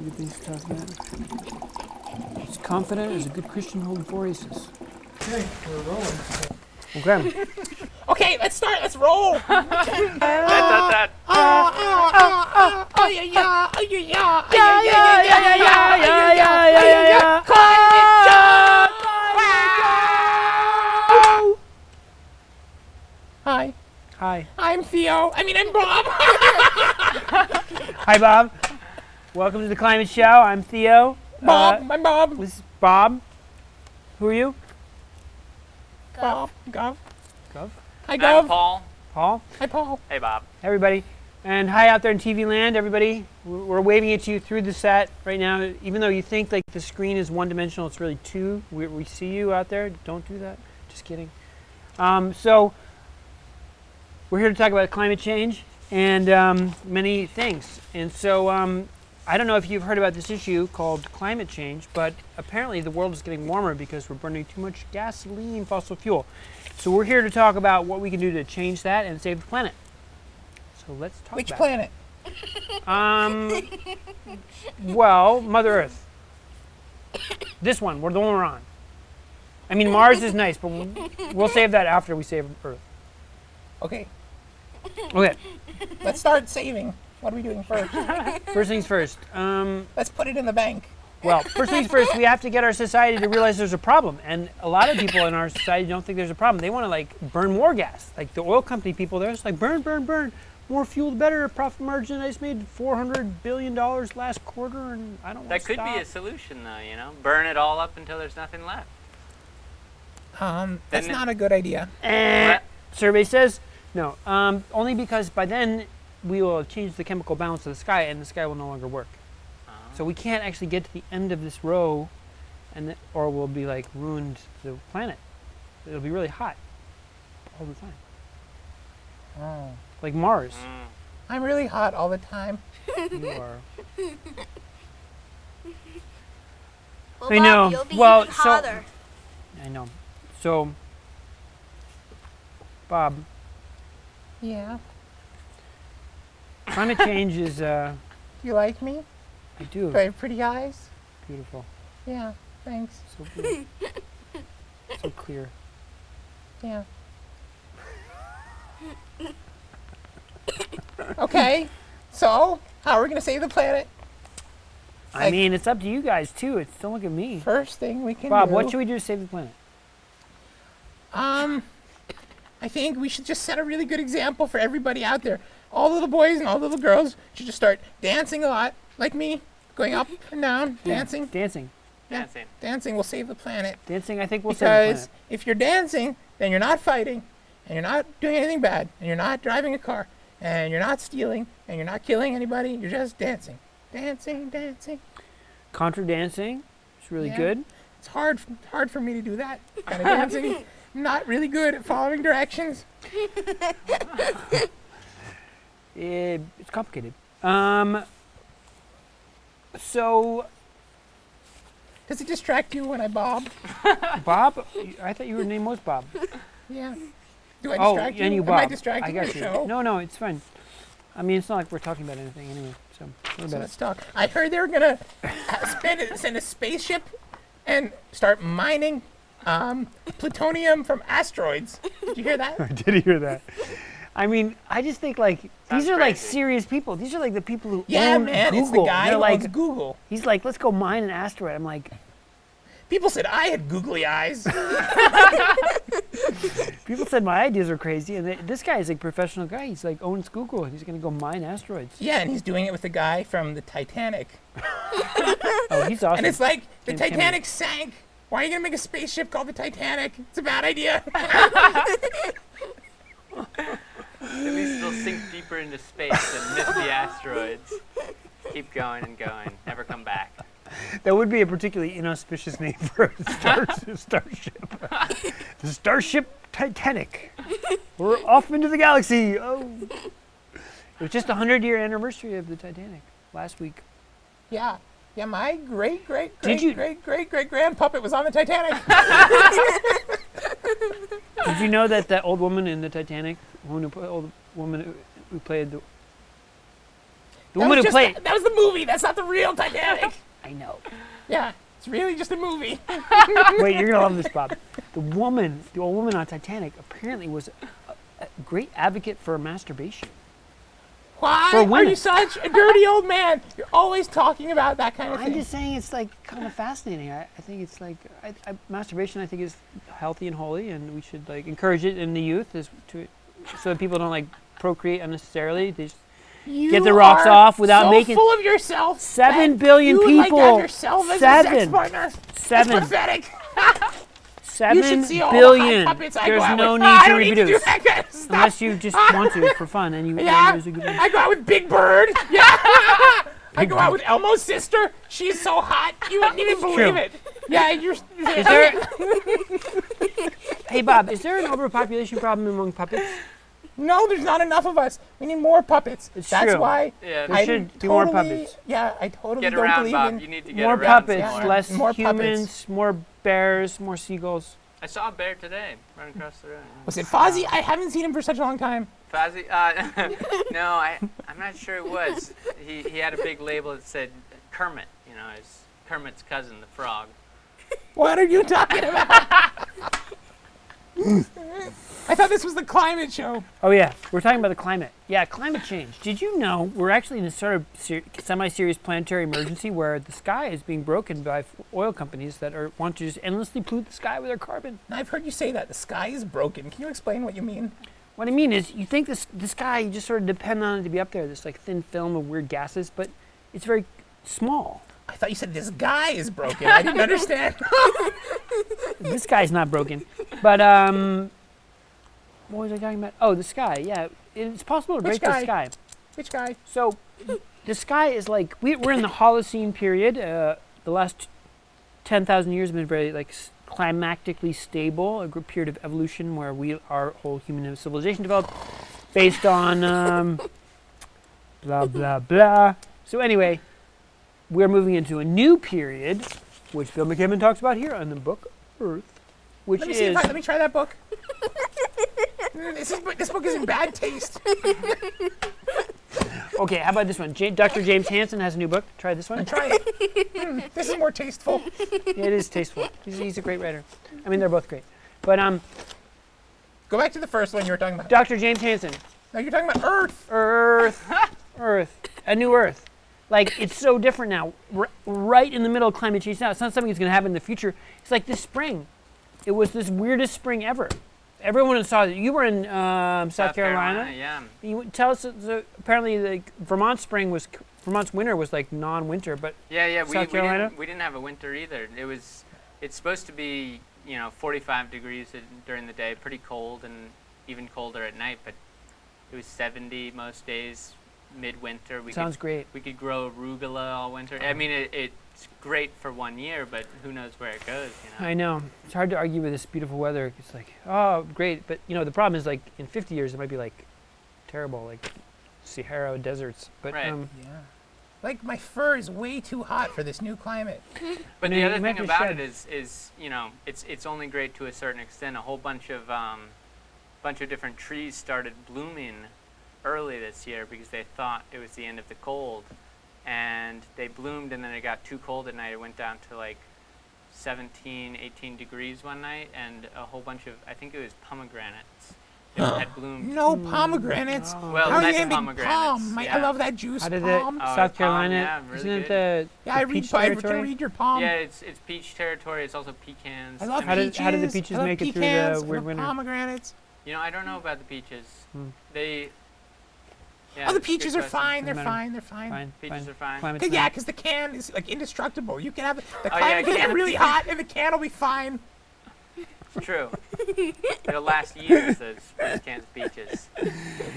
Good things to talk about. He's confident as a good Christian holding 4 aces. Okay, we're rolling. Okay. Okay, let's start. Let's roll. Hi. Hi. I'm Theo. I'm Bob. Hi, Bob. Welcome to the Climate Show. I'm Theo. Bob. I'm Bob. This is Bob. Who are you? Bob. Gov. Gov. Hi, Gov. I'm Paul. Paul. Hi, Paul. Hey, Bob. Everybody. And hi out there in TV land, everybody. We're waving at you through the set right now. Even though you think like the screen is one-dimensional, it's really two. We see you out there. Don't do that. Just kidding. So we're here to talk about climate change and many things. And so I don't know if you've heard about this issue called climate change, but apparently the world is getting warmer because we're burning too much gasoline, fossil fuel. So we're here to talk about what we can do to change that and save the planet. So let's talk Which about planet? Well, Mother Earth. This one, the one we're on. I mean, Mars is nice, but we'll save that after we save Earth. Okay, Okay, let's start saving. What are we doing first? first things first. Let's put it in the bank. Well, first things first, we have to get our society to realize there's a problem. And a lot of people in our society don't think there's a problem. They want to, like, burn more gas. Like the oil company people, they're just like, burn, burn, burn. More fuel, the better. Profit margin, I just made $400 billion last quarter, and I don't want to That could stop. be a solution, though, you know? Burn it all up until there's nothing left. That's not a good idea. Survey says no. Only because by then we will change the chemical balance of the sky, and the sky will no longer work. So we can't actually get to the end of this row, or we'll be like ruined the planet. It'll be really hot all the time, Oh. like Mars. I'm really hot all the time. You are. Well, I Bob, know. you'll be Well, even so- hotter. I know. So, Bob, Yeah. climate change is. You like me? I do. Do I have pretty eyes? Beautiful. Yeah. Thanks. So good. So clear. Yeah. Okay. So, how are we gonna save the planet? I Like- mean, it's up to you guys too. It's don't look at me. First thing we can Bob, do. what should we do to save the planet? I think we should just set a really good example for everybody out there. All little boys and all little girls should just start dancing a lot, like me, going up and down, Yeah, dancing. Dancing. Yeah. Dancing. Dancing will save the planet. Dancing, I think we'll save the Because planet. if you're dancing, then you're not fighting, and you're not doing anything bad, and you're not driving a car, and you're not stealing, and you're not killing anybody. You're just dancing, dancing, dancing. Contra dancing is really Yeah. good. It's hard for me to do that kind of dancing. I'm not really good at following directions. It's complicated. So, Does it distract you when I bob? Bob, I thought your name was Bob. Yeah. Do I Oh, distract you? and you Am Bob. I distracting I got the you. show? No, it's fine. I mean, it's not like we're talking about anything anyway. So, what So about let's talk. I heard they were gonna send a spaceship and start mining plutonium from asteroids. Did you hear that? it? Did you hear that? I mean, I just think like Sounds these are like crazy. serious people. These are like the people who Yeah, own man, Google. it's the guy They're who like, owns Google. he's like, let's go mine an asteroid. I'm like, People said I had googly eyes. people said my ideas are crazy, and this guy is like a professional guy. He's like owns Google, and he's gonna go mine asteroids. Yeah, and he's doing it with the guy from the Titanic. Oh, he's awesome. And it's like, the James Cameron. Titanic sank. Why are you gonna make a spaceship called the Titanic? It's a bad idea. At least it'll sink deeper into space and miss the asteroids. Keep going and going. Never come back. That would be a particularly inauspicious name for a starship. The Starship Titanic. We're off into the galaxy. Oh. It was just the 100-year anniversary of the Titanic last week. Yeah. Yeah, my great Did you- grandpuppet was on the Titanic. Did you know that old woman in the Titanic, old woman who played The woman who played. That was the movie. That's not the real Titanic. I know. Yeah, it's really just a movie. Wait, you're gonna love this, Bob. The old woman on Titanic, apparently was a great advocate for masturbation. Why For are women. you such a dirty old man? You're always talking about that kind of I'm thing. just saying it's like kind of fascinating. I think it's like masturbation. I think is healthy and holy, and we should like encourage it in the youth, so that people don't like procreate unnecessarily. They just You get the rocks are off without so making full of yourself. 7 that billion you would like to people. have yourself as a sex 7. partner. That's 7 pathetic. 7 see all the hot billion. puppets I There's go out no with. need I to don't need to do reproduce that kind of stuff. unless you just want to for fun, and you Yeah, use a good I go out with Big Bird. Yeah, I go out with Elmo's sister. She's so hot, you wouldn't even believe true. it. Yeah, you're. Is there? Hey Bob, is there an overpopulation problem among puppets? No, there's not enough of us. We need more puppets. It's That's true. why. Yeah, There should be more puppets. Yeah, I totally get don't around, believe Bob. in. You need to get More around. puppets, Yeah. less More humans, more bears, more seagulls. I saw a bear today, running across the road. Was it Fozzie? I haven't seen him for such a long time. Fozzie? No, I'm not sure it was. He had a big label that said Kermit. You know, his Kermit's cousin, the frog. What are you talking about? I thought this was the climate show. Oh yeah, we're talking about the climate. Yeah, climate change. Did you know we're actually in a sort of semi-serious planetary emergency where the sky is being broken by oil companies that want to just endlessly pollute the sky with their carbon? Now, I've heard you say that the sky is broken. Can you explain what you mean? What I mean is, you think the sky, you just sort of depend on it to be up there, this like thin film of weird gases, but it's very small. I thought you said this guy is broken. I didn't understand. This guy's not broken, but what was I talking about? Oh, the sky. Yeah, it's possible to Which break guy? the sky. Which guy? So, the sky is like we're in the Holocene period. The last 10,000 years have been very like climactically stable, a period of evolution where our whole human civilization developed based on blah blah blah. So anyway, we're moving into a new period, which Bill McKibben talks about here on the book Earth, which Let me see is let me try that book. This book is in bad taste. okay. How about this one? Dr. James Hansen has a new book. Try this one. Try it. This is more tasteful. Yeah, it is tasteful. He's a great writer. I mean, they're both great. But Go back to the first one you were talking about. Dr. James Hansen, No, you're talking about Earth. Earth, a new Earth. Like, it's so different now. We're right in the middle of climate change now. It's not something that's going to happen in the future. It's like this spring. It was this weirdest spring ever. Everyone saw it. You were in South Carolina. Yeah. You tell us. So apparently, like Vermont's winter was like non-winter, but Yeah. South Carolina? We didn't have a winter either. It's supposed to be 45 degrees during the day, pretty cold, and even colder at night. But it was 70 most days. Midwinter. Sounds great. We could grow arugula all winter. I mean, it's great for 1 year, but who knows where it goes? I know. It's hard to argue with this beautiful weather. It's like, oh, great. But, the problem is, like, in 50 years, it might be, like, terrible, like Sahara deserts. But, Right. Yeah. Like, my fur is way too hot for this new climate. But Yeah, the other you might thing have to about shed. it is it's only great to a certain extent. A whole bunch of different trees started blooming early this year because they thought it was the end of the cold, and they bloomed, and then it got too cold at night. It went down to like 17, 18 degrees one night, and a whole bunch of, I think it was pomegranates that had bloomed. No pomegranates. Well, How are you nice naming pomegranates. palm? I yeah. love that juice. How did it? Palm. Oh, South palm, Carolina, yeah, really isn't it good. the Yeah, I peach read. I territory? read your palm. Yeah, it's peach territory. It's also pecans. I love How did- peaches. how did the peaches I love make it through the pecans, I weird love winter? Pomegranates. I don't know about the peaches. They. Yeah, Oh, the good peaches are question. fine. They're Doesn't matter. fine. They're fine. Fine, Peaches fine. are fine. Climate's Cause, yeah, fine. because the can is like indestructible. You can have the yeah, climate can get can. really hot, and the can will be fine. It's true. It'll last years, those cans of peaches.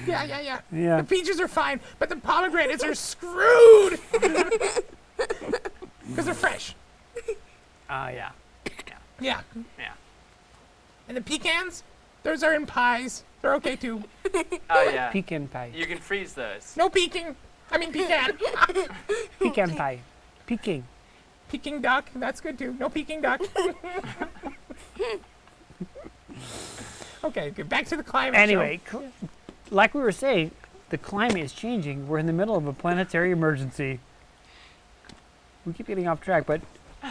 Yeah. Yeah. The peaches are fine, but the pomegranates are screwed because they're fresh. Yeah. Yeah. Yeah. And the pecans, those are in pies. They're okay too. Oh, yeah. Pecan pie. You can freeze those. No peking. I mean pecan. Pecan pie. Peking. Peking duck. That's good too. No Peking duck. Okay, back to the climate. Anyway, like we were saying, the climate is changing. We're in the middle of a planetary emergency. We keep getting off track, but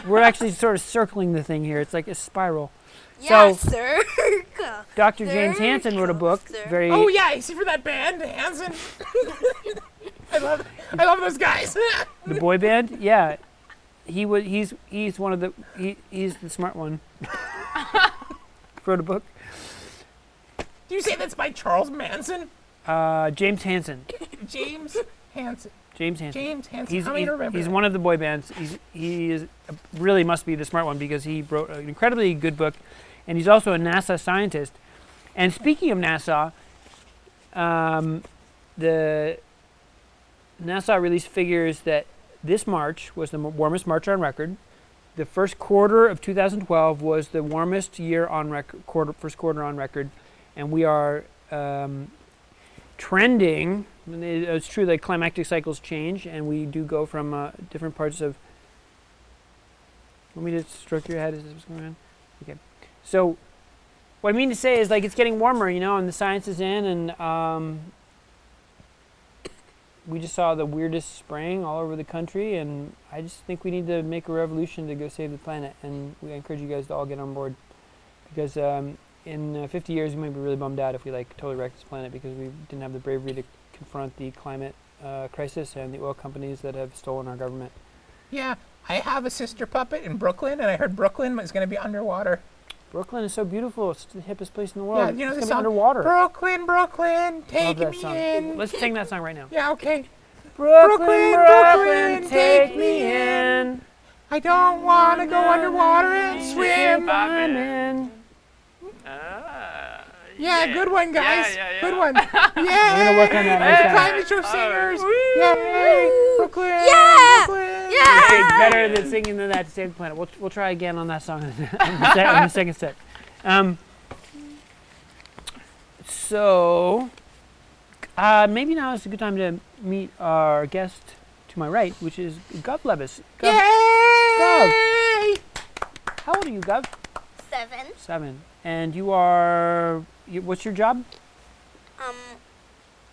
we're actually sort of circling the thing here. It's like a spiral. Yeah, So- circle. Dr. James Hansen wrote a book. Very. Oh yeah, you see for that band, Hanson. I love those guys. The boy band. Yeah. He's one of the. He's the smart one. Wrote a book. Do you say that's by Charles Manson? James Hansen. James Hanson. James Hansen. James Hanson. He's, How many remember? he's that? one of the boy bands. He is really must be the smart one because he wrote an incredibly good book, and he's also a NASA scientist. And speaking of NASA, the NASA released figures that this March was the warmest March on record. The first quarter of 2012 was the warmest year on record, first quarter on record, and we are trending. It's true that climactic cycles change, and we do go from different parts of. Want me to stroke your head? Is this what's going on? Okay. So, what I mean to say is, like, it's getting warmer, and the science is in, and we just saw the weirdest spraying all over the country, and I just think we need to make a revolution to go save the planet, and we encourage you guys to all get on board, because in 50 years we might be really bummed out if we totally wrecked this planet because we didn't have the bravery to confront the climate crisis and the oil companies that have stolen our government. Yeah, I have a sister puppet in Brooklyn, and I heard Brooklyn is going to be underwater. Brooklyn is so beautiful. It's the hippest place in the world. Yeah, you know it's the gonna be song? underwater. Brooklyn, Brooklyn, Love take that me song. in. Let's sing that song right now. Yeah, okay. Brooklyn, Brooklyn, take me in. I don't want to go underwater and swim. I'm in. Yeah, good one, guys. Yeah. Good one. We're gonna work on that next time. Climate show singers. Yay, Brooklyn. Yeah. Brooklyn. Yeah. It's better than singing than that to save the planet. We'll try again on that song on the second set. So maybe now is a good time to meet our guest to my right, which is Gov Levis. Gov, Yay! how old are you, Gov? 7. 7. And you are. What's your job? Um,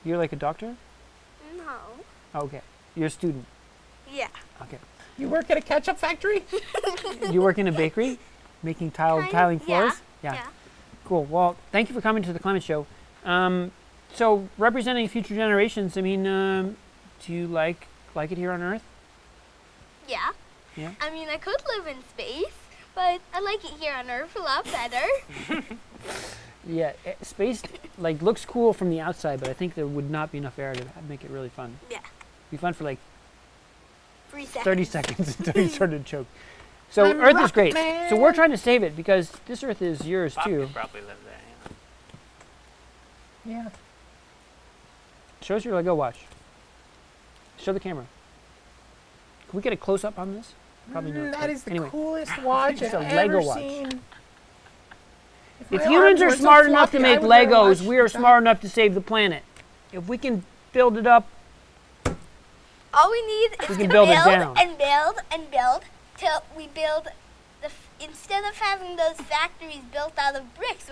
You're like a doctor? no. Oh, okay. You're a student. Yeah. Okay. You work at a ketchup factory? You work in a bakery, making tiling floors. Yeah. Cool. Well, thank you for coming to the Climate Show. So, representing future generations, I mean, do you like it here on Earth? Yeah. Yeah. I mean, I could live in space, but I like it here on Earth a lot better. Yeah. Space looks cool from the outside, but I think there would not be enough air to make it really fun. Yeah. Be fun for 3 seconds. 30 seconds until you start to choke. So I'm Earth is great. Rockman. So we're trying to save it because this Earth is yours Bob too. could probably live there. Yeah. Show us your Lego watch. Show the camera. Can we get a close up on this? Probably not. That but is the anyway. coolest watch It's I've a Lego ever watch. seen. If my humans arms are weren't so smart enough to floppy, I make would wear a Legos, watch we are like that. smart enough to save the planet. If we can build it up, All we need is We to can build it build down. and build and build till we build instead of having those factories built out of bricks,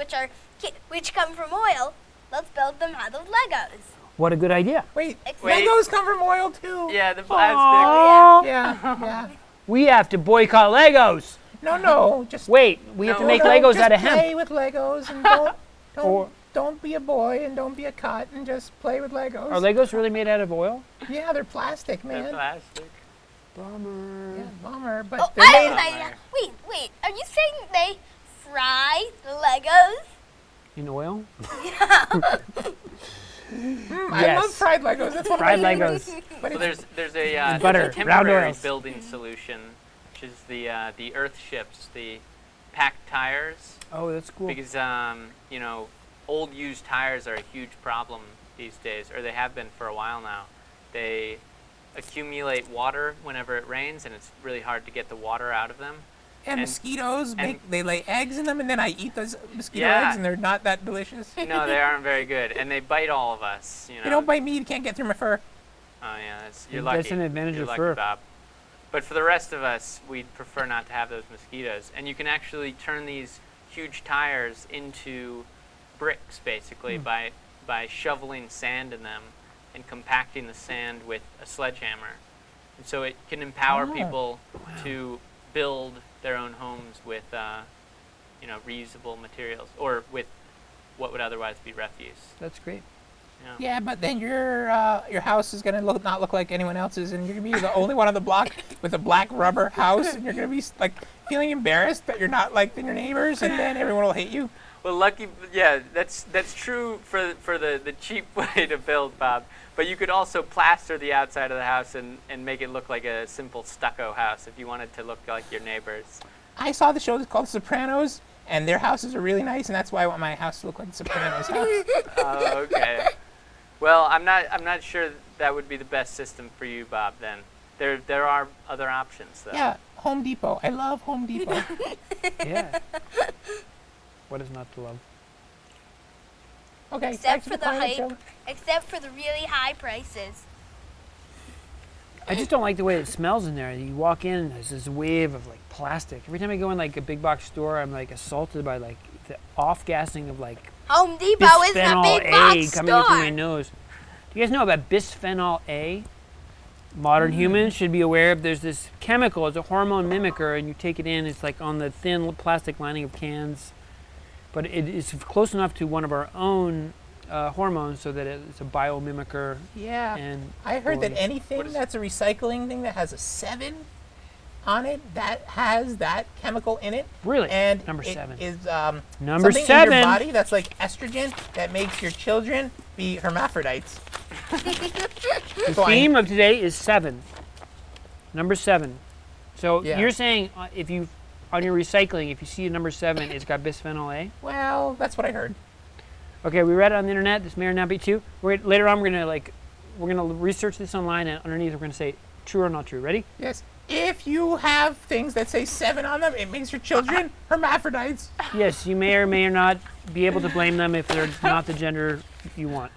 which come from oil. Let's build them out of Legos. what a good idea. Wait, Wait. Legos come from oil too. Yeah, the plastic. Aw. Yeah. We have to boycott Legos. No, just Wait, we have to No. make no, Legos just out of hemp. play with Legos and don't Or- don't be a boy and don't be a cut and just play with Legos. Are Legos really made out of oil? Yeah, they're plastic, They're man. plastic. Bummer. Yeah, bummer, but Oh, they're I made. have an idea. Wait. Are you saying they fry the Legos? In oil? I Yes. love fried Legos. That's one Fried of my favorites. Legos. But Well, it's, there's a butter, there's a round temporary oils. building solution, which is the Earth ships, the packed tires, Oh, that's cool. because old used tires are a huge problem these days, or they have been for a while now. They accumulate water whenever it rains, and it's really hard to get the water out of them. and mosquitoes and- they lay eggs in them, and then I eat those mosquito Yeah. eggs, and they're not that delicious. No, they aren't very good, and they bite all of us. You don't bite me, you can't get through my fur. Oh yeah, you're lucky. That's an advantage You're of lucky, fur. Bob. But for the rest of us, we'd prefer not to have those mosquitoes. And you can actually turn these huge tires into bricks, basically, by shoveling sand in them and compacting the sand with a sledgehammer. And so it can empower Oh. people to build their own homes with, reusable materials, or with what would otherwise be refuse. That's great. Yeah, but then your house is gonna not look like anyone else's, and you're gonna be the only one on the block with a black rubber house, and you're gonna be like feeling embarrassed that you're not like your neighbors, and then everyone will hate you. Well, that's true for the cheap way to build, Bob. But you could also plaster the outside of the house and make it look like a simple stucco house if you wanted to look like your neighbors. I saw the show that's called Sopranos, and their houses are really nice, and that's why I want my house to look like the Sopranos house. Oh, okay. Well, I'm not sure that would be the best system for you, Bob. Then there are other options, though. Yeah, Home Depot. I love Home Depot. Yeah. What is not to love? Okay, back Except to for the climate hype. show. Except for the really high prices. I just don't like the way it smells in there. You walk in and there's this wave of like plastic. Every time I go in like a big box store, I'm like assaulted by like the off-gassing of like Home Depot is a bisphenol big A box coming in through my store. nose. Do you guys know about bisphenol A? Modern humans should be aware of. There's this chemical. It's a hormone mimicker, and you take it in. It's like on the thin plastic lining of cans, but it is close enough to one of our own hormones so that it's a biomimicker. Yeah, And I heard that What anything is- that's a recycling thing that has a 7 on it, that has that chemical in it. Really, And number it 7. is Number something in 7. your body that's like estrogen that makes your children be hermaphrodites. The So theme of today is 7. Number 7. So Yeah. you're saying if you on your recycling, if you see a number 7, it's got bisphenol A. Well, that's what I heard. Okay, we read it on the internet. This may or not be true. Later on, we're gonna research this online, and underneath we're gonna say true or not true. Ready? Yes. If you have things that say 7 on them, it makes your children hermaphrodites. Yes, you may or may not be able to blame them if they're not the gender you want.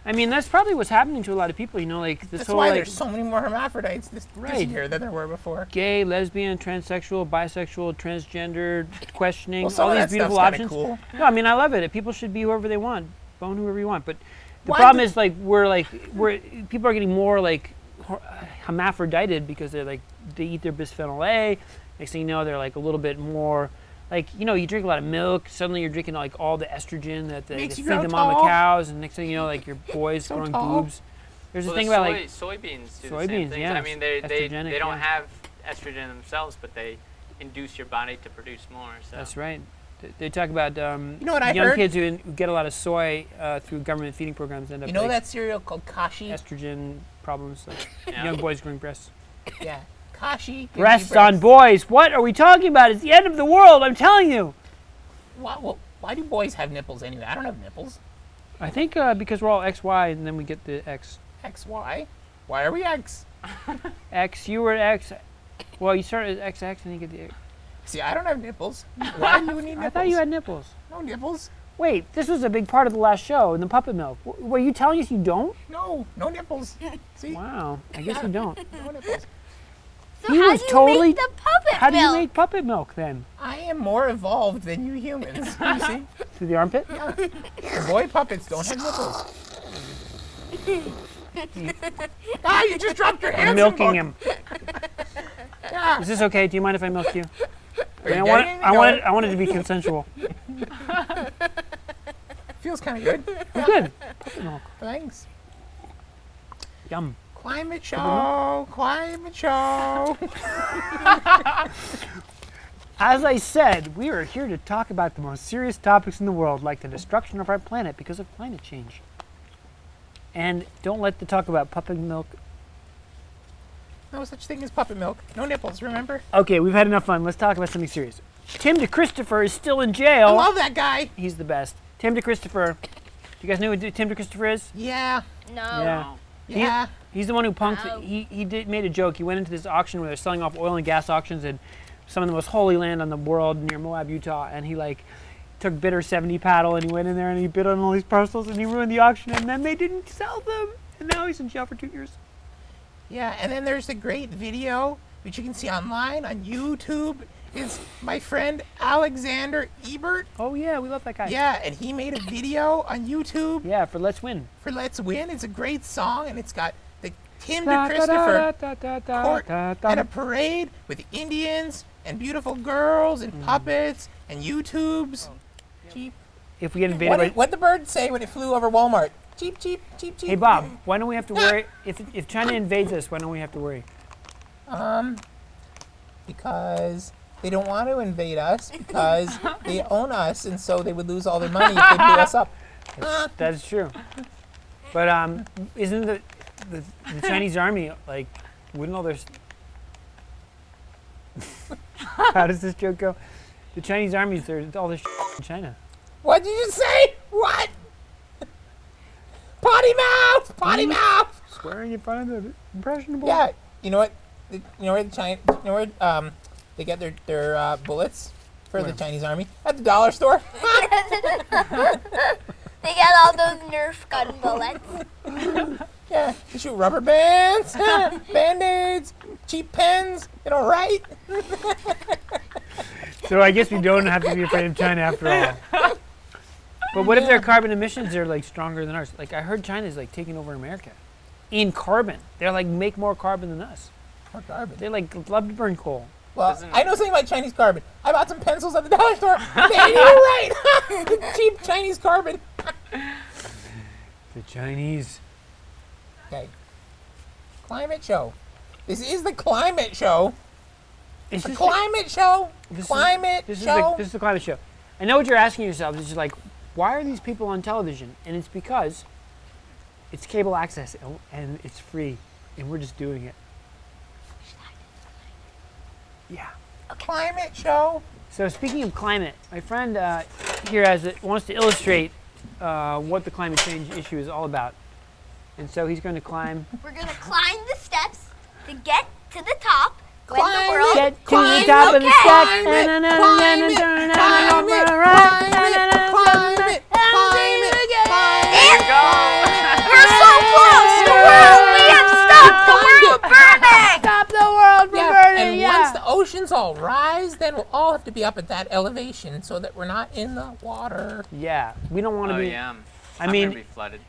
I mean, that's probably what's happening to a lot of people. You know, like this That's whole why like there's so many more hermaphrodites this Right. year than there were before. gay, lesbian, transsexual, bisexual, transgender questioning, Well, some all of these that beautiful stuff's kinda options. cool. No, I mean I love it. People should be whoever they want, bone whoever you want. But the Why problem do- is like we're people are getting more like hermaphrodited because they eat their bisphenol A. Next thing you know, they're like a little bit more like you drink a lot of milk. Suddenly you're drinking like all the estrogen that they Makes feed you grow the mama tall. cows, and next thing you know, like your boys So growing tall. boobs. There's this Well, thing the about like soybeans do the soybeans, same things. yeah, I mean, they estrogenic, don't yeah. have estrogen themselves, but they induce your body to produce more. So that's right. They talk about You know what I young heard? kids who get a lot of soy through government feeding programs end up You know like, that cereal called Kashi? estrogen problems, like Yeah. young boys growing breasts. Yeah. Kashi. gives you Breasts on boys. What are we talking about? It's the end of the world. I'm telling you. Why do boys have nipples anyway? I don't have nipples. I think because we're all XY and then we get the X. XY? Why are we X? X. You were X. Well, you started as XX and you get the X. See, I don't have nipples. Why do you need nipples? I thought you had nipples. No nipples. Wait, this was a big part of the last show in the puppet milk. Were you telling us you don't? No nipples. See? Wow. I guess you don't. No nipples. So He how was do you totally- make the puppet How do you milk? make puppet milk then? I am more evolved than you humans. You see? Through the armpit? The boy puppets don't have nipples. You just dropped your hands. I'm milking him. Yeah. Is this okay? Do you mind if I milk you? Are you I want, getting I it? want it. I want it to be consensual. Feels kind of good. We're good. Puppet milk. Thanks. Yum. Climate show. Climate show. As I said, we are here to talk about the most serious topics in the world, like the destruction of our planet because of climate change. And don't let the talk about puppet milk. No such thing as puppet milk. No nipples, remember? Okay, we've had enough fun. Let's talk about something serious. Tim DeChristopher is still in jail. I love that guy. He's the best. Tim DeChristopher. Do you guys know who Tim DeChristopher is? Yeah. No. Yeah. Yeah. He's the one who punked. Wow. He made a joke. He went into this auction where they're selling off oil and gas auctions in some of the most holy land on the world near Moab, Utah, and he like took bidder 70 paddle and he went in there and he bid on all these parcels and he ruined the auction and then they didn't sell them and now he's in jail for 2 years. Yeah, and then there's a great video which you can see online on YouTube. is my friend Alexander Ebert. Oh yeah, we love that guy. Yeah, and he made a video on YouTube Yeah, for Let's Win. for Let's Win. It's a great song, and it's got the Tim to Christopher court and a parade with Indians and beautiful girls and puppets and YouTubes. Cheep. If we get invaded by... What'd the bird say when it flew over Walmart? Cheep, cheep, cheep, cheep. Hey Bob, why don't we have to worry? If China invades us, why don't we have to worry? Because they don't want to invade us because they own us, and so they would lose all their money if they blew us up. That's true. But isn't the Chinese army like? Wouldn't all their... How does this joke go? The Chinese armies, they're all this in China. What did you just say? What? Potty mouth! Potty mouth! Swearing in front of the impressionable. Yeah, you know what? You know where they get their bullets for the Chinese army? At the dollar store. They get all those Nerf gun bullets. Yeah, they shoot rubber bands, band-aids, cheap pens, right? So I guess we don't have to be afraid of China after all. But what if their carbon emissions are like stronger than ours? Like I heard China's like taking over America in carbon. They're like make more carbon than us. More carbon. They like love to burn coal. Well, I know something about Chinese carbon. I bought some pencils at the dollar store. You're right. Cheap Chinese carbon. The Chinese. Okay. Climate show. This is the climate show. It's The just climate show. this Climate is show. this is the climate show. I know what you're asking yourself. It's just like, why are these people on television? And it's because it's cable access and it's free, and we're just doing it. Yeah. Climate show. So speaking of climate, my friend here wants to illustrate what the climate change issue is all about. And so he's going to climb. We're gonna climb the steps to get to the top. When Climb the world Get to the climb, top of the okay. steps. There you go. We're so close. The world. We have stopped the world burning. Stop the world from burning. And once the oceans all rise, then we'll all have to be up at that elevation so that we're not in the water. Yeah, we don't want to Oh be. yeah. I I'm mean, gonna be flooded.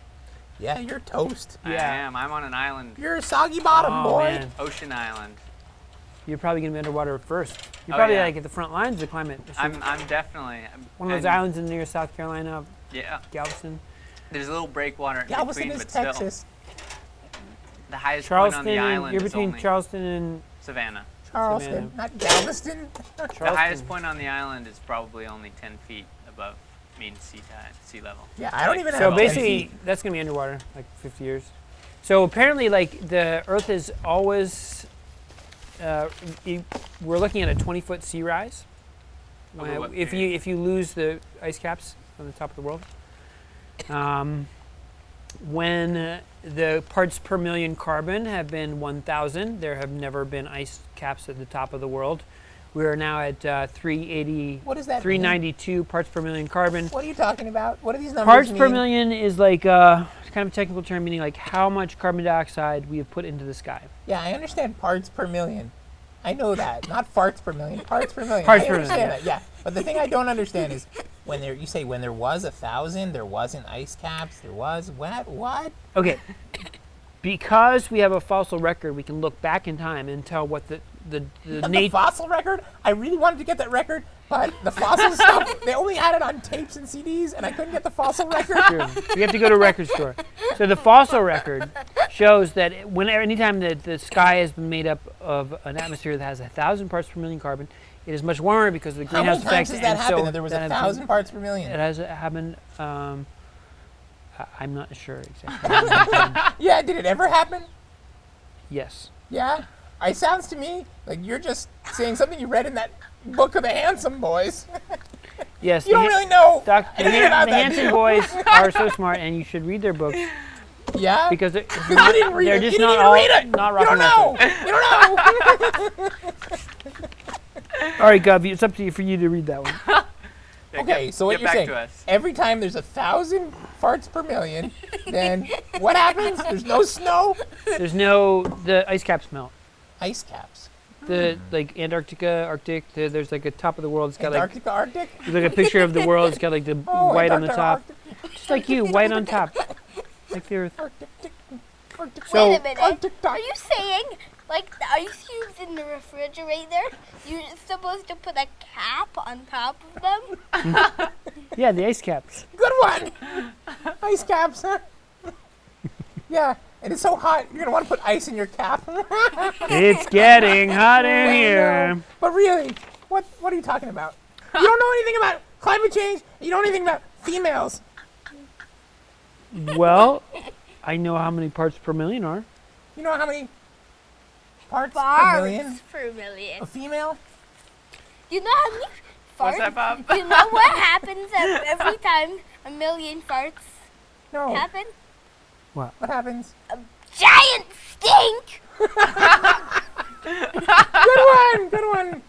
Yeah, you're toast. I Yeah. am. I'm on an island, You're a soggy bottom, oh boy. man, ocean island. you're probably gonna be underwater first. You're Oh, probably yeah. like at the front lines of the climate. I'm definitely One of those and- islands in near South Carolina, Yeah. Galveston, There's a little breakwater in Galveston between, is but still, Texas. the highest Charleston. point on the island You're is between only Charleston and Savannah. Charleston, Savannah. not Galveston. Charleston. The highest point on the island is probably only 10 feet above mean sea level. Yeah, I don't even So have 10 basically, feet. that's gonna be underwater, like 50 years. So apparently, like the Earth is always, we're looking at a 20-foot sea rise. Over what If period? you lose the ice caps on the top of the world, when the parts per million carbon have been 1,000, there have never been ice caps at the top of the world. We are now at 380, What does that mean? 392 parts per million carbon. What are you talking about? What are these numbers Parts per mean? million is like it's kind of a technical term, meaning like how much carbon dioxide we have put into the sky. Yeah, I understand parts per million. I know that. Not farts per million. Parts per million. Parts I per understand million, that. Yeah. But the thing I don't understand is when you say when there was 1,000, there wasn't ice caps. There was what? What? Okay, because we have a fossil record, we can look back in time and tell what the The nature. fossil record? I really wanted to get that record, but the fossil stuff, they only had it on tapes and CDs, and I couldn't get the fossil record. You have to go to a record store. So the fossil record shows that anytime that the sky has been made up of an atmosphere that has 1,000 parts per million carbon, it is much warmer because of the How many greenhouse times effect. has that and happened so that there was that has 1,000 parts per It million? has happened. I'm not sure exactly. Yeah, did it ever happen? Yes. Yeah? It sounds to me like you're just saying something you read in that book of the Handsome Boys. Yes. You don't really know The anything about that, Hanson do you? boys are so smart, and you should read their books Yeah? because You didn't read they're it. just You not didn't even all read it. not You rock don't and roll. know. You don't know. All right, Gov, it's up to you for you to read that one. Yeah, Okay, so what get you're back saying, to us. every time there's 1,000 farts per million, then what happens? There's no snow? The ice caps melt. Ice caps. the like Antarctica, Arctic. There's like a top of the world. It's got Antarctica, Arctic? like a picture of the world. It's got like the white on the top, Antarctica, just like you, white on top, like the Earth. Arctic, Arctic, So- Wait a minute. Arctic, Are you saying, like, the ice cubes in the refrigerator, you're supposed to put a cap on top of them? Yeah, the ice caps. Good one. Ice caps, huh? Yeah, and it's so hot, you're gonna want to put ice in your cap. It's getting hot in I know. here. But really, what are you talking about? You don't know anything about climate change. You don't know anything about females. Well, I know how many parts per million are. You know how many parts per million Farts per million. a female? You know how many What's farts? that, Bob? You know what happens every time a million farts No. happen? What happens? Giant stink! Good one.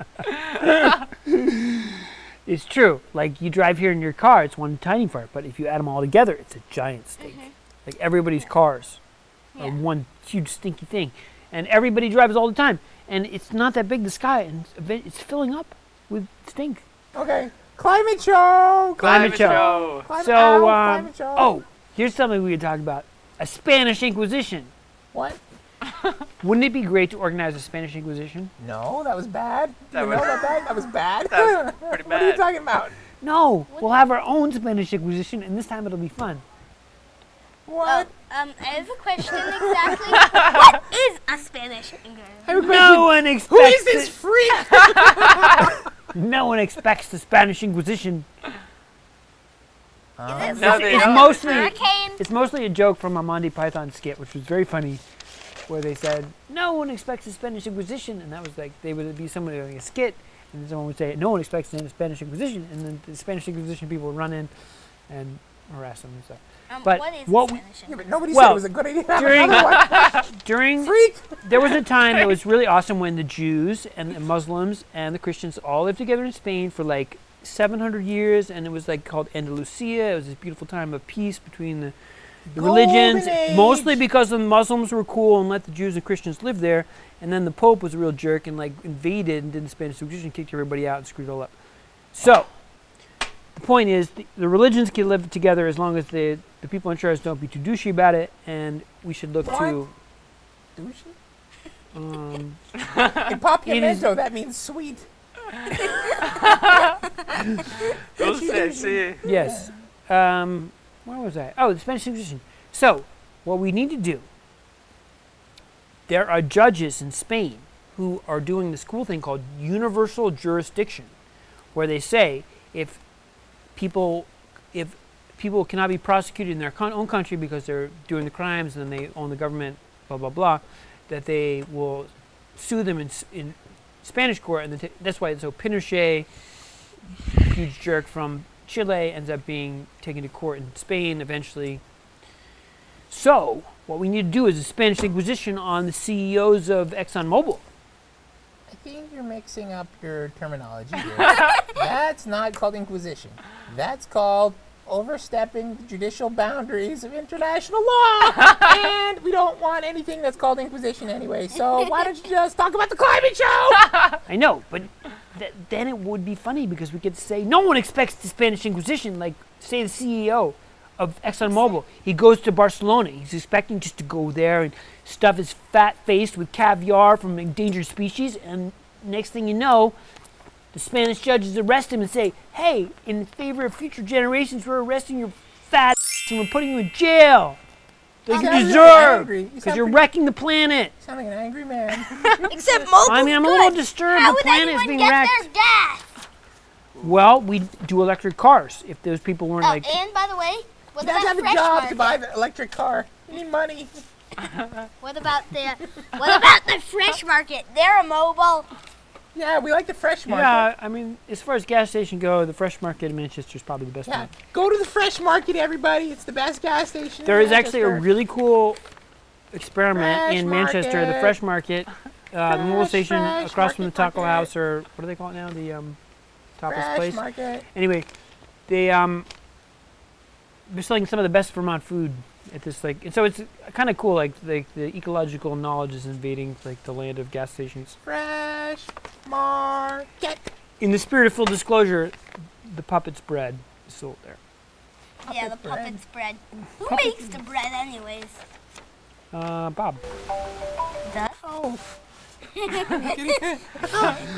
It's true. Like you drive here in your car, it's one tiny fart, but if you add them all together, it's a giant stink. Like everybody's cars are Yeah. one huge stinky thing, and everybody drives all the time, and it's not that big the sky, and it's filling up with stink. Okay. Climate show. Climate show. Climate, So, ow, climate show. oh, here's something we could talk about: a Spanish Inquisition. What? Wouldn't it be great to organize a Spanish Inquisition? No, that was bad. That You was- know about that? That was bad. That was pretty What are you bad. talking about? No, we'll have our own Spanish Inquisition, and this time it'll be fun. What? I have a question exactly. What is a Spanish Inquisition? No one expects. Who is this freak? No one expects the Spanish Inquisition. Is No, it they some don't. kind of mostly- hurricane? It's mostly a joke from a Monty Python skit, which was very funny, where they said, "No one expects the Spanish Inquisition," and that was like they would be somebody doing a skit, and then someone would say, "No one expects the Spanish Inquisition," and then the Spanish Inquisition people would run in and harass them and stuff. But what is what a we- Spanish Yeah, Inquisition? but nobody said Well, it was a good idea to have during- another one. During Freak. there was a time that was really awesome when the Jews and the Muslims and the Christians all lived together in Spain for like 700 years, and it was like called Andalusia. It was this beautiful time of peace between the Golden religions, age. mostly because the Muslims were cool and let the Jews and Christians live there, and then the Pope was a real jerk and like invaded and did the Spanish Inquisition, kicked everybody out and screwed it all up. So the point is, the religions can live together as long as the people in charge don't be too douchey about it, and we should look to. Douchey? Um, In Papiamento, that means sweet. Dulce, sí. yes. Where was I? Oh, the Spanish Inquisition. So, what we need to do, there are judges in Spain who are doing this cool thing called universal jurisdiction, where they say if people cannot be prosecuted in their own country because they're doing the crimes and then they own the government, blah, blah, blah, that they will sue them in Spanish court. And that's why so Pinochet, huge jerk from Chile, ends up being taken to court in Spain eventually. So, what we need to do is a Spanish Inquisition on the CEOs of ExxonMobil. I think you're mixing up your terminology here. That's not called Inquisition. That's called overstepping the judicial boundaries of international law. And we don't want anything that's called Inquisition anyway. So why don't you just talk about the climate show? I know, but then it would be funny because we could say no one expects the Spanish Inquisition. Like, say the CEO of ExxonMobil, he goes to Barcelona. He's expecting just to go there and stuff his fat face with caviar from endangered species, and next thing you know, the Spanish judges arrest him and say, "Hey, in favor of future generations, we're arresting your fat and we're putting you in jail. Like You you sound deserve, angry. You because sound you're pretty- wrecking the planet." You sound like an angry man. Except mobile's I mean, I'm a good. little disturbed. How The would planet is anyone being get wrecked. their gas? Well, we do electric cars if those people weren't Oh, like. and by the way, what You have to about have a fresh job market? to buy the electric car. You need money. What about the fresh market? They're a mobile. Yeah, we like the fresh market. Yeah, I mean, as far as gas station go, the Fresh Market in Manchester is probably the best Yeah, one. go to the fresh market, everybody. It's the best gas station. There in is actually a Manchester. really cool experiment Fresh in Manchester, the Market. Fresh Market, the mobile Fresh, station fresh across from the market, taco market. house, or what do they call it now? The tapas Fresh place. market. Anyway, they're selling some of the best Vermont food at this like, and so it's kind of cool. Like the ecological knowledge is invading like the land of gas stations. Fresh market. In the spirit of full disclosure, the puppet's bread is sold there. Yeah, the bread. puppet's bread. Who Puppet- makes the bread anyways? Bob. Does? Oh.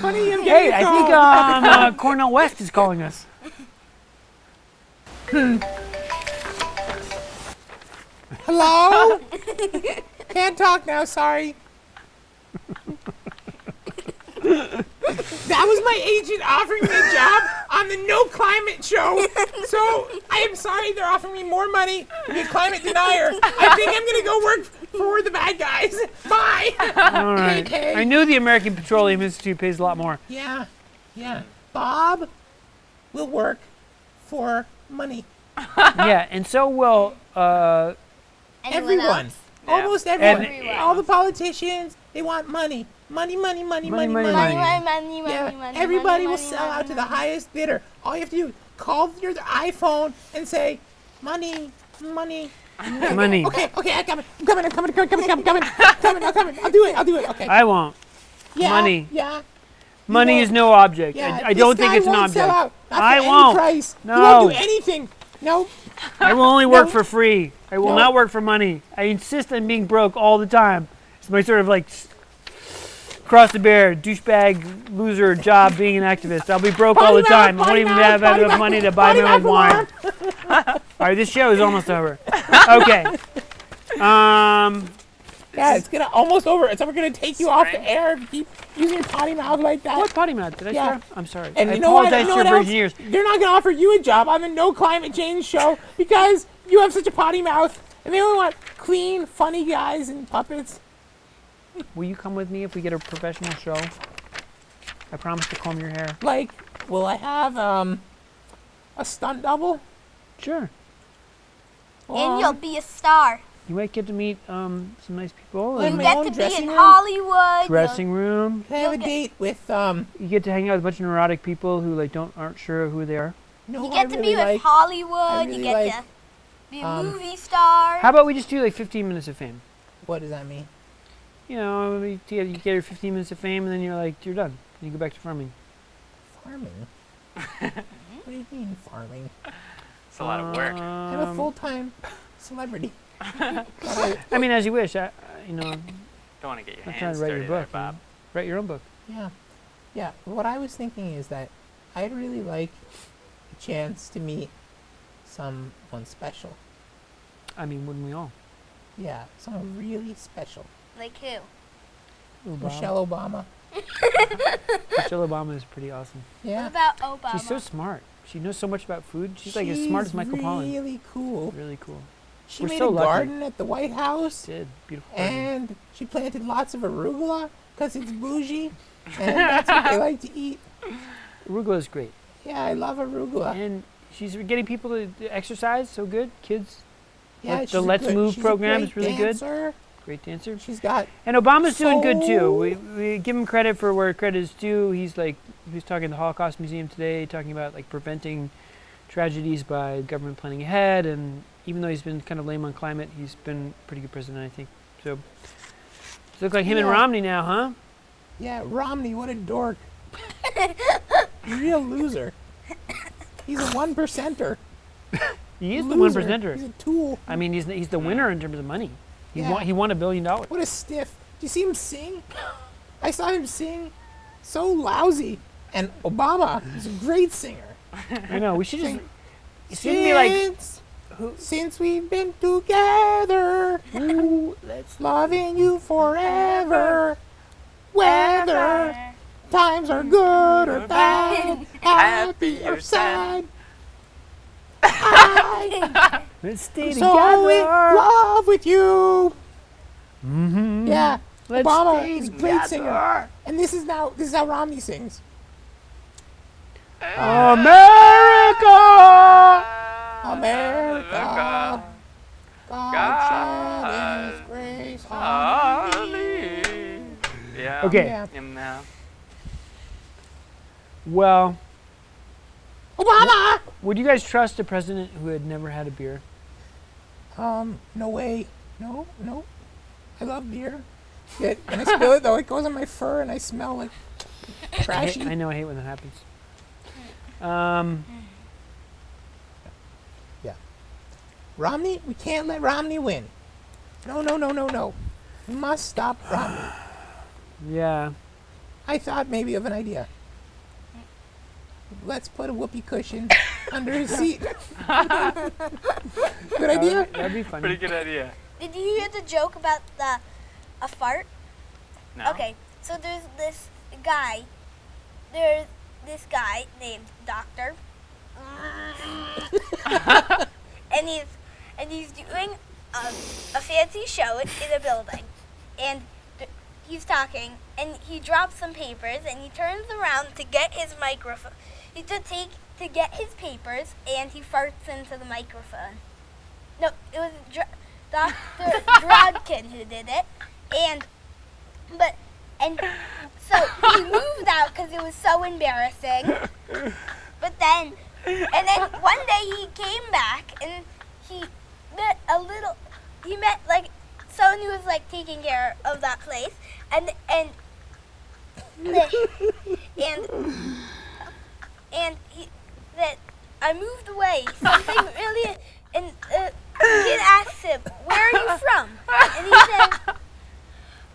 Funny, I'm Hey, getting I a think Cornell West is calling us. Hello? Can't talk now, sorry. That was my agent offering me a job on the No Climate Show. So I am sorry they're offering me more money to be a climate denier. I think I'm going to go work for the bad guys. Bye. All right. Okay. I knew the American Petroleum Institute pays a lot more. Yeah. Bob will work for money. Yeah, and so will Anyone Everyone. else? Yeah. Almost everyone. Everyone. All the politicians, they want money. Money. Money, money, Money, money. money, money, Yeah, money, everybody money, will money, sell out money, to the money. highest bidder. All you have to do is call your iPhone and say, money. Money. Okay, I'm coming. I'll do it. Okay. I won't. Yeah, money. Yeah. Money won't. is no object. Yeah. I don't think this it's guy an won't sell object. out. Not I for any won't. price. No. He won't do anything. No. I will only work No. for free. I will No. not work for money. I insist on being broke all the time. It's my sort of like cross the bear, douchebag, loser job being an activist. I'll be broke all the Potty mouth, time. I won't potty even mouth, have potty enough mouth, money to buy potty my own mouth wine. alarm. All right, this show is almost over. Okay. Yeah, it's gonna almost over. It's ever gonna take you off the Spring. air if you keep using your potty mouth like that. What potty mouth? Did I Yeah. swear? I'm sorry. And I you know what? apologize You know to what your else? virgin ears. They're not going to offer you a job on the No Climate Change show because you have such a potty mouth. And they only want clean, funny guys and puppets. Will you come with me if we get a professional show? I promise to comb your hair. Like, will I have a stunt double? Sure. And you'll be a star. You might get to meet some nice people. Like and my You get own to be dressing in room? Hollywood. dressing room. Can I have a You'll get- date with You get to hang out with a bunch of neurotic people who like aren't sure who they are. no, You who get I to really be with like? Hollywood. really You get like, to be a movie star. How about we just do like 15 minutes of fame? What does that mean? You know, you get your 15 minutes of fame and then you're like, you're done. You go back to farming. Farming? What do you mean farming? It's a lot of work. I'm a full-time celebrity. I mean, as you wish. You know, Don't want to get your I'm trying hands to write your dirty there, book. Bob. Write your own book. Yeah. What I was thinking is that I'd really like a chance to meet someone special. I mean, wouldn't we all? Yeah, someone really special. Like who? Obama. Michelle Obama. Michelle Obama is pretty awesome. What Yeah. about Obama? She's so smart. She knows so much about food. She's like as smart as Michael Pollan. Really cool. Really cool. She We're made so a lucky. garden at the White House, Did beautiful. garden. and she planted lots of arugula because it's bougie, and that's what they like to eat. Arugula is great, Yeah, I love arugula. and she's getting people to exercise. So good, kids. Yeah, the she's a Let's good- Move she's a program great is really good. dancer. Great dancer. She's got And Obama's doing good too. So- We give him credit for where credit is due. He was talking at the Holocaust Museum today, talking about like preventing tragedies by government planning ahead. And even though he's been kind of lame on climate, he's been a pretty good president, I think. So it looks like him and Yeah. Romney now, huh? Yeah, Romney, what a dork. Real loser. He's a 1%er. He is the Loser. 1%er. He's a tool. I mean, he's the winner in terms of money. Yeah. He won $1 billion. What a stiff. Do you see him sing? I saw him sing. So lousy. And Obama is a great singer. I know. We should just. Sing. It shouldn't be like. Since we've been together, Let's. loving you forever. Whether times are good or bad, happy or sad. Let's stay So in together. love with you. Mm-hmm. Yeah, Let's Obama stay is a great singer. together. And this is how Romney sings. America. America, God shed His grace on me. Yeah. Okay. Yeah. Yeah. Well, Obama. would you guys trust a president who had never had a beer? No way. No. I love beer. Yeah, and I spill it though. It goes on my fur, and I smell like trashy. I know. I hate when that happens. Yeah. Romney, we can't let Romney win. No. We must stop Romney. Yeah. I thought maybe of an idea. Let's put a whoopee cushion under his seat. Good idea? That'd be funny. Pretty good idea. Did you hear the joke about a fart? No? Okay, so there's this guy named Doctor, and he's doing a fancy show in a building, and he's talking, and he drops some papers, and he turns around to get his microphone. To get his papers, and he farts into the microphone. No, it was Dr. Dropkin who did it, and so he moved out because it was so embarrassing. But then one day he came back and he met like someone who was like taking care of that place, and he said, I moved away. Something really, and the kid asked him, where are you from? And he said,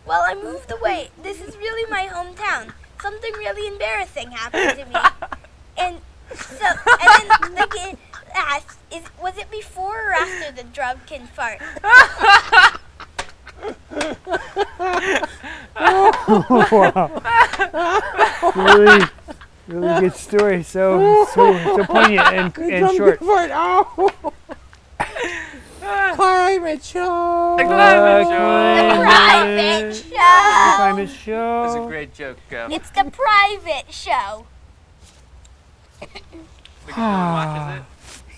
well, I moved away. This is really my hometown. Something really embarrassing happened to me. And then the kid asked, was it before or after the Dropkin fart? Wow. Really good story. So poignant and short. Oh. Climate show. The climate Private show. show. Climate show. That's a great joke. It's the private show. Watches it.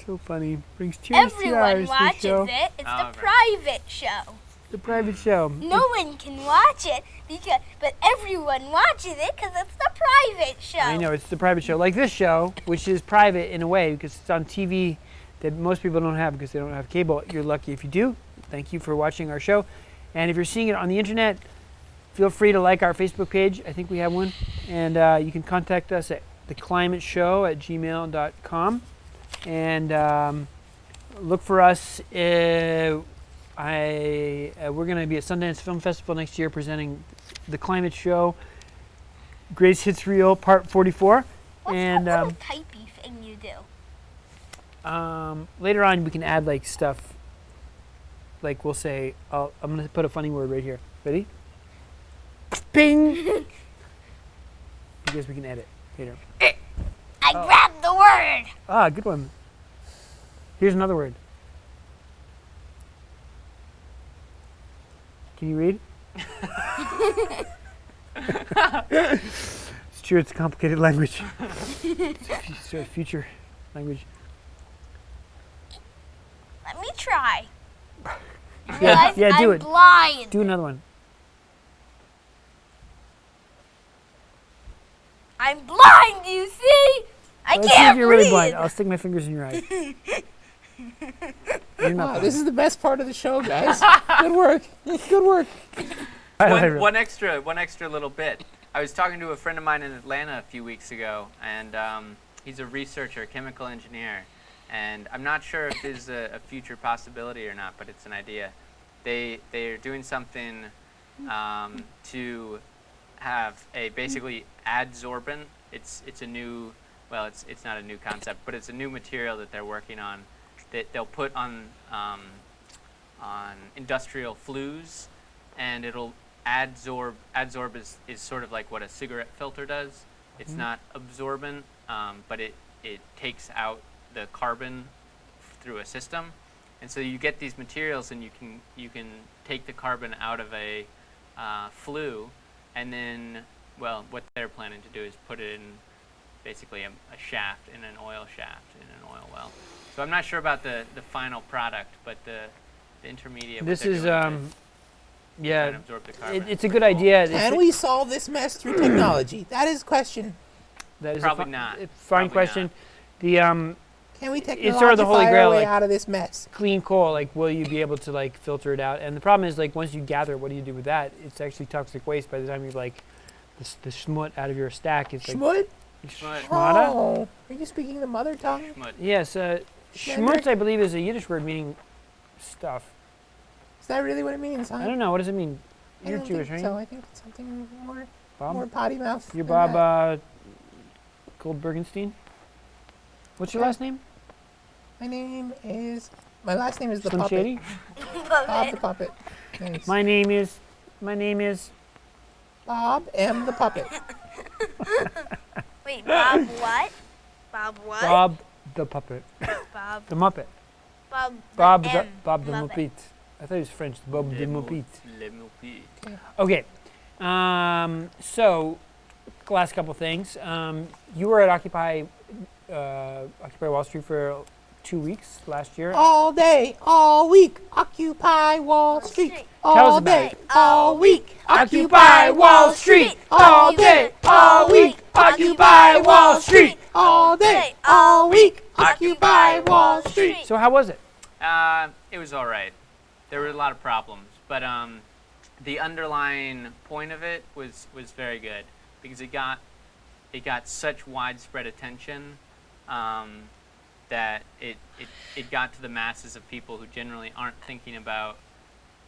So funny. Brings tears to your eyes. Everyone watches this show. it. It's Oh, the right. private show. The private show. No one can watch it but everyone watches it because it's the private show. I know, it's the private show. Like this show, which is private in a way because it's on TV that most people don't have because they don't have cable. You're lucky if you do. Thank you for watching our show. And if you're seeing it on the internet, feel free to like our Facebook page. I think we have one. And you can contact us at theclimateshow@gmail.com. And look for us. We're going to be at Sundance Film Festival next year presenting The Climate Show, Greatest Hits Reel, Part 44. What's And that little typey thing you do? later on, we can add like stuff. Like we'll say, I'm going to put a funny word right here. Ready? Bing! Because we can edit later. I grabbed the word. Ah, good one. Here's another word. Can you read? It's true, it's a complicated language. It's a future language. Let me try. You Yeah, realize do I'm it. blind. Do another one. I'm blind, you see? I Let's see can't if you're really read. blind. I'll stick my fingers in your eyes. You're not Wow, blind. this is the best part of the show, guys. Good work. Good work. One extra little bit. I was talking to a friend of mine in Atlanta a few weeks ago, and he's a researcher, chemical engineer, and I'm not sure if this is a future possibility or not, but it's an idea. They're doing something to have a basically adsorbent. It's a new, well, it's not a new concept, but it's a new material that they're working on that they'll put on industrial flues, and it'll adsorb. Adsorb is sort of like what a cigarette filter does. It's not absorbent, but it takes out the carbon through a system, and so you get these materials, and you can take the carbon out of a flue, and then, well, what they're planning to do is put it in basically a shaft, in an oil shaft, in an oil well. So I'm not sure about the final product, but the intermediate. what This they're is, doing to yeah, try and absorb the carbon. it's a good idea. Can we solve this mess through technology? That is the question. That is Probably not. Fine Probably question. not. The Can we it's sort of the holy technologify grail, our way like out of this mess? clean coal. Like, will you be able to like filter it out? And the problem is, like, once you gather, what do you do with that? It's actually toxic waste. By the time you like the schmut out of your stack, it's like Schmut? schmata. Oh, are you speaking the mother tongue? Schmut. Yes, schmutz, I believe, is a Yiddish word meaning stuff. Is that really what it means, huh? I don't know. What does it mean? I You're don't Jewish, think right? so. I think it's something more Bob? potty mouth. You're than that. Bob Goldbergenstein? What's your last name? My last name is the Slim puppet. Shady? Bob the puppet. Thanks. My name is Bob M. the puppet. Wait, Bob what? Bob what? Bob the puppet. Bob. The Muppet. Bob Bob the Muppet. Muppet. I thought he was French. Bob the Muppet. Le Muppet. Okay. So, last couple things. You were at Occupy Wall Street for 2 weeks last year. All day, all week, Occupy Wall Street. Tell us All about day, it. all week, Occupy Wall Street. All day, all week. Occupy Wall Street. all day, all week, Occupy Wall Street. So how was it? It was all right. There were a lot of problems, but the underlying point of it was very good because it got such widespread attention that it got to the masses of people who generally aren't thinking about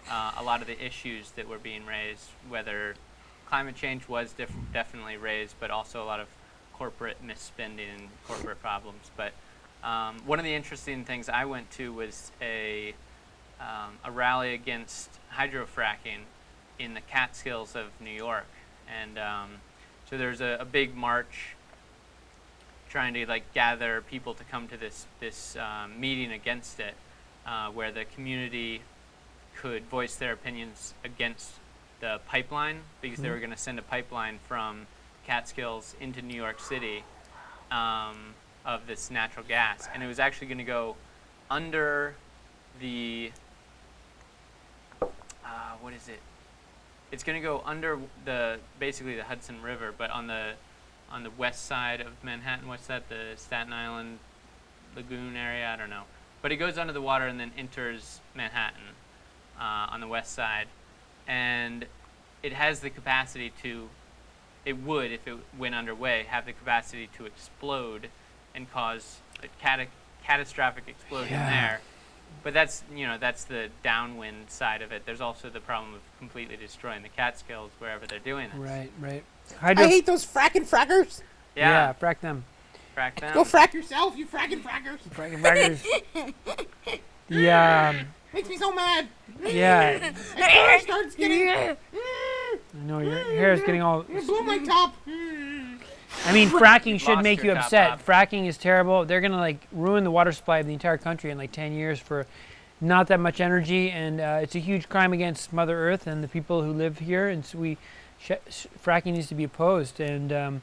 a lot of the issues that were being raised, whether climate change was definitely raised, but also a lot of corporate misspending and corporate problems. But one of the interesting things I went to was a rally against hydrofracking in the Catskills of New York, and so there's a big march trying to like gather people to come to this meeting against it, where the community could voice their opinions against the pipeline because they were going to send a pipeline from Catskills into New York City of this natural gas, and it was actually going to go under the what is it? It's going to go under basically the Hudson River, but on the west side of Manhattan. What's that? The Staten Island Lagoon area? I don't know. But it goes under the water and then enters Manhattan on the west side, and it has the capacity to. It would, if it went underway, have the capacity to explode and cause a catastrophic explosion there. But that's the downwind side of it. There's also the problem of completely destroying the Catskills wherever they're doing this. Right. I hate those fracking frackers. Yeah, frack them. frack them. Go frack yourself, you fracking frackers. Frackers. Yeah. Makes me so mad. Yeah. My hair starts getting. I know your hair is getting all. It blew my top. I mean, fracking should Lost make you your top upset. up. Fracking is terrible. They're gonna like ruin the water supply of the entire country in like 10 years for not that much energy, and it's a huge crime against Mother Earth and the people who live here. And so fracking needs to be opposed. And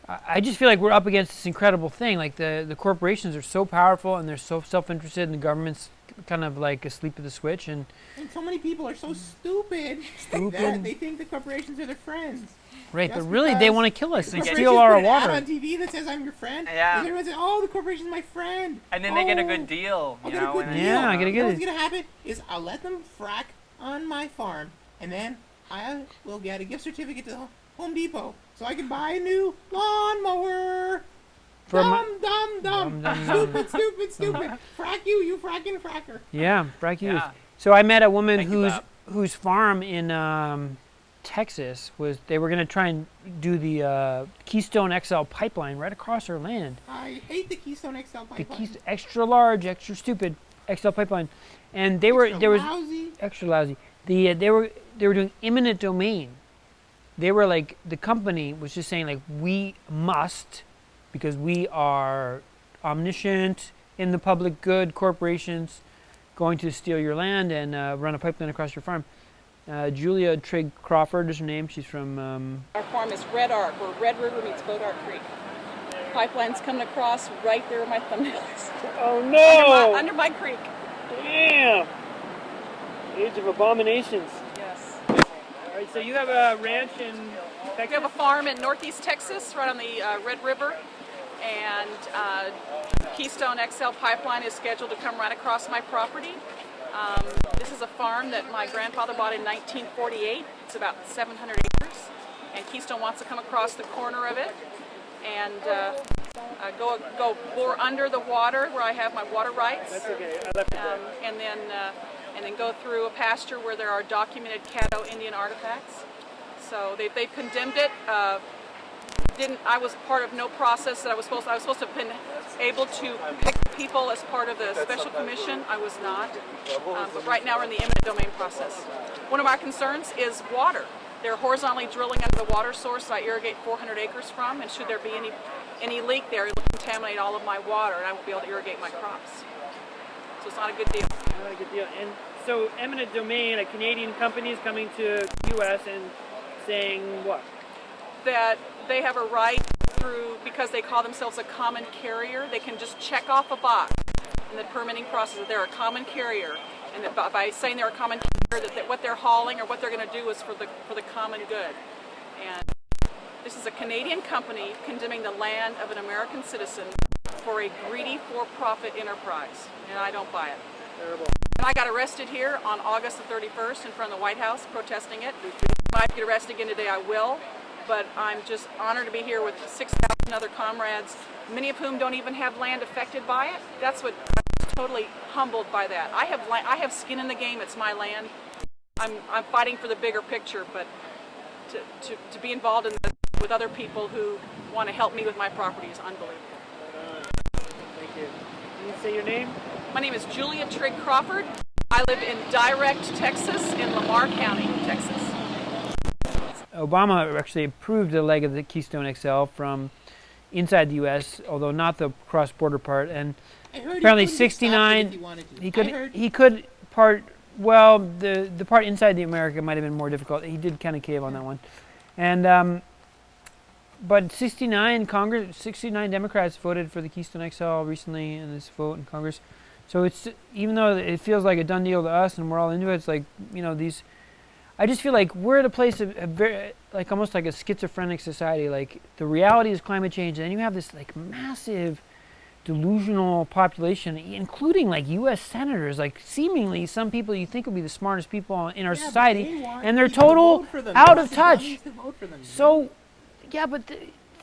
I just feel like we're up against this incredible thing. Like the corporations are so powerful and they're so self-interested, and the government's kind of like asleep at the switch. And so many people are so stupid that they think the corporations are their friends. Right, Just but really they because want to kill us. The They corporations steal all our put an ad water. on TV that says I'm your friend. Yeah. And everyone says, "Oh, the corporation's my friend." And then they get a good deal, I'll you get a know. good and deal. then- Yeah, I get a You know good- what's gonna happen is I'll let them frack on my farm, and then I will get a gift certificate to Home Depot so I can buy a new lawnmower. Dumb. Stupid. Frack you fracking fracker. Yeah, frack you. Yeah. So I met a woman Thank you, Bob. whose farm in Texas they were going to try and do the Keystone XL pipeline right across her land. I hate the Keystone XL The pipeline. extra large, extra stupid XL pipeline, and they were Lousy. extra lousy. They were doing eminent domain. They were like, the company was just saying like, we must, because we are omniscient in the public good, corporations going to steal your land and run a pipeline across your farm. Julia Trigg Crawford is her name. She's from Our farm is Red Arc, where Red River meets Bodart Creek. Pipeline's coming across right there where my thumbnail is. Oh no! Under my creek. Damn! Age of abominations. Yes. All right, so you have a ranch in Texas? We have a farm in northeast Texas, right on the Red River, and Keystone XL pipeline is scheduled to come right across my property. This is a farm that my grandfather bought in 1948. It's about 700 acres, and Keystone wants to come across the corner of it and go bore under the water where I have my water rights. That's okay. I left it there. And then go through a pasture where there are documented Caddo Indian artifacts. So they've condemned it. I was part of no process that I was supposed to have been able to pick people as part of the special commission. I was not. But right now we're in the eminent domain process. One of our concerns is water. They're horizontally drilling under the water source I irrigate 400 acres from, and should there be any leak there, it'll contaminate all of my water and I won't be able to irrigate my crops. So it's not a good deal. Not a good deal. And so eminent domain, a Canadian company is coming to U.S. and saying what? That they have a right because they call themselves a common carrier, they can just check off a box in the permitting process that they're a common carrier, and that by saying they're a common carrier, that what they're hauling or what they're going to do is for the common good. And this is a Canadian company condemning the land of an American citizen for a greedy for-profit enterprise, and I don't buy it. Terrible. And I got arrested here on August the 31st in front of the White House protesting it. If I might get arrested again today, I will. But I'm just honored to be here with 6,000 other comrades, many of whom don't even have land affected by it. That's what I'm totally humbled by that. I have skin in the game. It's my land. I'm fighting for the bigger picture, but to be involved in this with other people who want to help me with my property is unbelievable. Thank you. Can you say your name? My name is Julia Trigg Crawford. I live in Direct, Texas, in Lamar County, Texas. Obama actually approved a leg of the Keystone XL from inside the U.S., although not the cross-border part. And apparently 69, he could part. Well, the part inside the America might have been more difficult. He did kind of cave on that one, and but 69 Democrats voted for the Keystone XL recently in this vote in Congress. So it's, even though it feels like a done deal to us and we're all into it, it's like, these. I just feel like we're at a place of like almost like a schizophrenic society. Like the reality is climate change, and then you have this like massive delusional population, including like U.S. senators, like seemingly some people you think would be the smartest people in our society, and they're total out of touch. So, yeah, but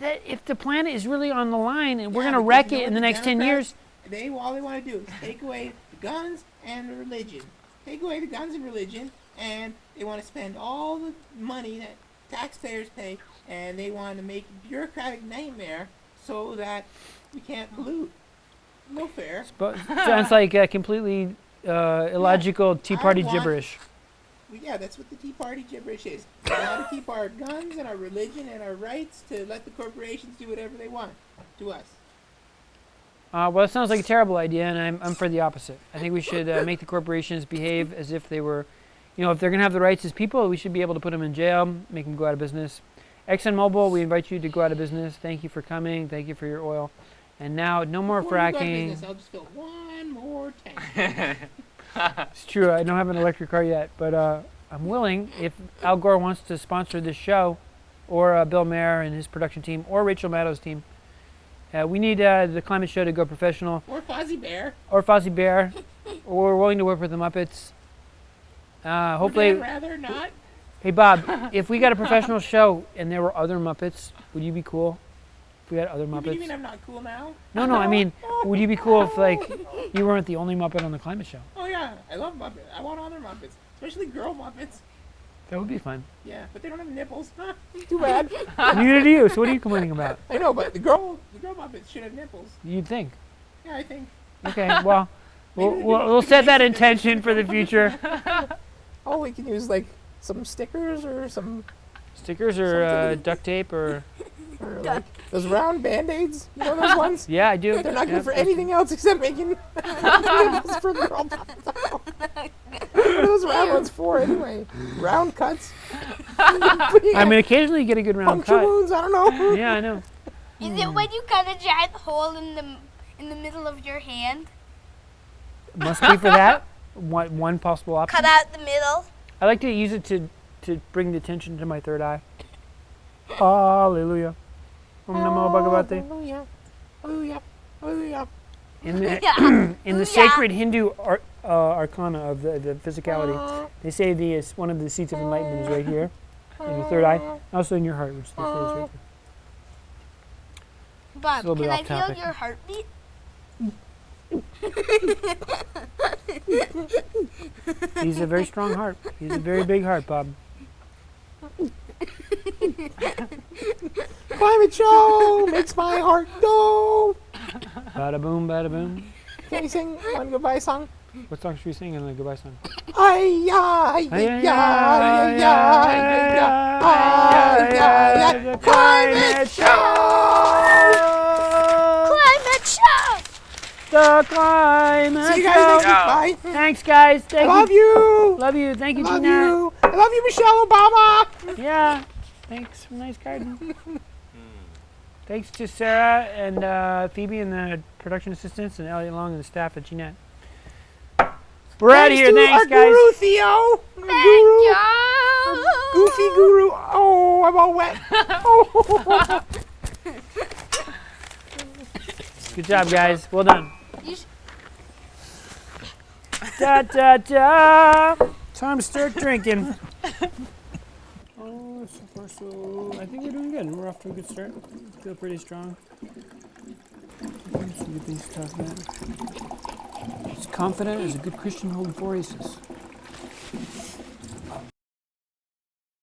if the planet is really on the line and we're going to wreck it in the next 10 years. All they want to do is take away the guns and the religion. Take away the guns and religion. And they want to spend all the money that taxpayers pay, and they want to make a bureaucratic nightmare so that we can't pollute. No fair. Sounds like completely illogical Tea Party gibberish. Yeah, that's what the Tea Party gibberish is. We want to keep our guns and our religion and our rights to let the corporations do whatever they want to us. Well, it sounds like a terrible idea, and I'm for the opposite. I think we should make the corporations behave as if they were, if they're going to have the rights as people, we should be able to put them in jail, make them go out of business. ExxonMobil, we invite you to go out of business. Thank you for coming. Thank you for your oil. And now, no more fracking. I'll just fill one more tank. It's true. I don't have an electric car yet, but I'm willing. If Al Gore wants to sponsor this show, or Bill Maher and his production team, or Rachel Maddow's team, we need the climate show to go professional. Or Fozzie Bear. Or Fozzie Bear. Or we're willing to work with the Muppets. Hopefully. Would rather not? Hey Bob, if we got a professional show and there were other Muppets, would you be cool? If we had other Muppets? You mean I'm not cool now? No, I mean, would you be cool if like you weren't the only Muppet on the climate show? Oh yeah, I love Muppets. I want other Muppets, especially girl Muppets. That would be fun. Yeah, but they don't have nipples. Too bad. Neither do you. So what are you complaining about? I know, but the girl Muppets should have nipples. You'd think. Yeah, I think. Okay, well, we'll set that intention for the future. Oh, we can use like some stickers or some... Stickers or duct tape or like those round Band-Aids? You know those ones? Yeah, I do. They're not good for anything else except making nipples for girl Muppets. What are those round ones for anyway? Round cuts? I mean, occasionally you get a good round puncture cut. wounds? I don't know. Yeah, I know. Is it when you cut a giant hole in the middle of your hand? Must be for that. One possible option. Cut out the middle. I like to use it to bring the attention to my third eye. Hallelujah. Om Namo Bhagavate. Hallelujah. Hallelujah. In the Yeah. in the Yeah. sacred Hindu arcana of the physicality, they say one of the seats of enlightenment is right here, in your third eye, also in your heart, which they say is right there. Bob, little bit can I off feel topic. your heartbeat? He's a very strong heart. He's a very big heart, Bob. Climate show makes my heart go. Bada boom, bada boom. Can we sing one goodbye song? What song should we sing in the goodbye song? The climate show. Climate show! The climate See you guys show. next week. Bye. Thanks, guys. I Thank love you. you. Love you. Thank you, Love Gina. you. I love you, Michelle Obama. Yeah. Thanks. Nice garden. Thanks to Sarah and Phoebe and the production assistants and Elliot Long and the staff at Jeanette. We're out of here. To Thanks, our guys. Guru Theo. Our guru. Goofy guru. Oh, I'm all wet. Oh. Good job, guys. Well done. You sh- Da da da. Time to start drinking. Oh, so far so. I think we're doing good. We're off to a good start. Feel pretty strong. Some good things to talk about. As confident as a good Christian holding 4 aces.